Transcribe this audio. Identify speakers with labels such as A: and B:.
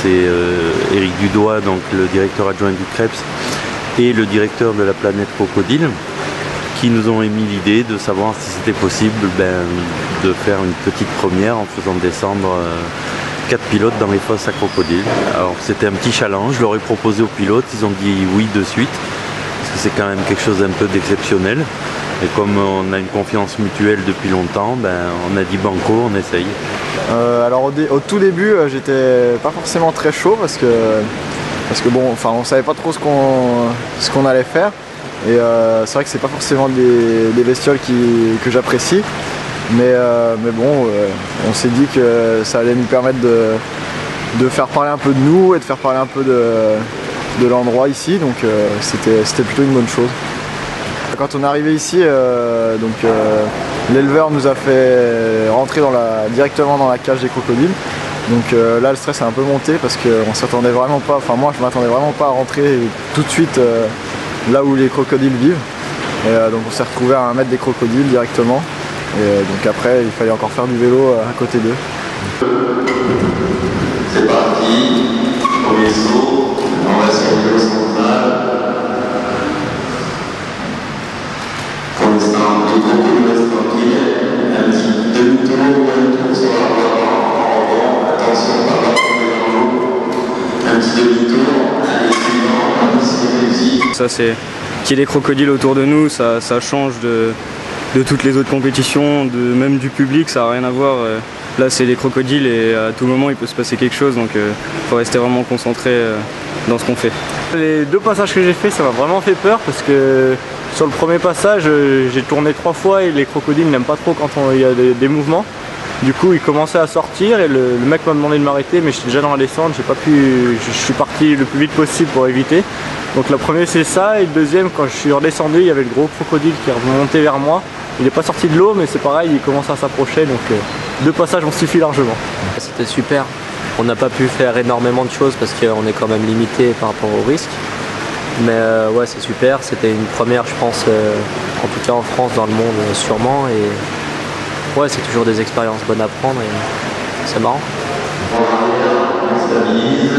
A: c'est Éric Dudois, donc le directeur adjoint du CREPS, et le directeur de la planète Crocodile, qui nous ont émis l'idée de savoir si c'était possible de faire une petite première en faisant descendre 4 pilotes dans les fosses à crocodiles. Alors c'était un petit challenge, je leur ai proposé aux pilotes, ils ont dit oui de suite, parce que c'est quand même quelque chose d'un peu d'exceptionnel. Et comme on a une confiance mutuelle depuis longtemps, on a dit banco, on essaye.
B: Alors au tout début, j'étais pas forcément très chaud parce que bon, enfin on savait pas trop ce qu'on allait faire. Et c'est vrai que c'est pas forcément des bestioles que j'apprécie. Mais bon, on s'est dit que ça allait nous permettre de faire parler un peu de nous et de faire parler un peu de l'endroit ici. Donc c'était plutôt une bonne chose. Quand on est arrivé ici, l'éleveur nous a fait rentrer directement dans la cage des crocodiles. Donc là le stress a un peu monté parce qu'on s'attendait vraiment pas, enfin moi je m'attendais vraiment pas à rentrer tout de suite là où les crocodiles vivent. Et donc on s'est retrouvé à 1 mètre des crocodiles directement. Et donc après il fallait encore faire du vélo à côté d'eux.
C: C'est parti, premier saut, on va sur le vélo central. Pour l'instant, tout le reste tranquille. Un petit demi-tour sur la voie, attention par là, on est dans l'eau. Un petit demi-tour, allez suivant, c'est réussi.
D: Ça c'est qu'il y ait des crocodiles autour de nous, ça change de toutes les autres compétitions, même du public, ça n'a rien à voir. Là c'est des crocodiles et à tout moment il peut se passer quelque chose, donc il faut rester vraiment concentré dans ce qu'on fait.
E: Les 2 passages que j'ai fait, ça m'a vraiment fait peur parce que sur le premier passage j'ai tourné 3 fois et les crocodiles n'aiment pas trop quand il y a des mouvements. Du coup ils commençaient à sortir et le mec m'a demandé de m'arrêter, mais j'étais déjà dans la descente, je suis parti le plus vite possible pour éviter. Donc la première c'est ça, et le deuxième, quand je suis redescendu, il y avait le gros crocodile qui est remonté vers moi. Il n'est pas sorti de l'eau, mais c'est pareil, il commence à s'approcher, donc 2 passages ont suffi largement.
F: C'était super. On n'a pas pu faire énormément de choses parce qu'on est quand même limité par rapport au risque. Mais ouais, c'est super. C'était une première, je pense, en tout cas en France, dans le monde sûrement. Et ouais, c'est toujours des expériences bonnes à prendre et c'est marrant.
C: On stabilise.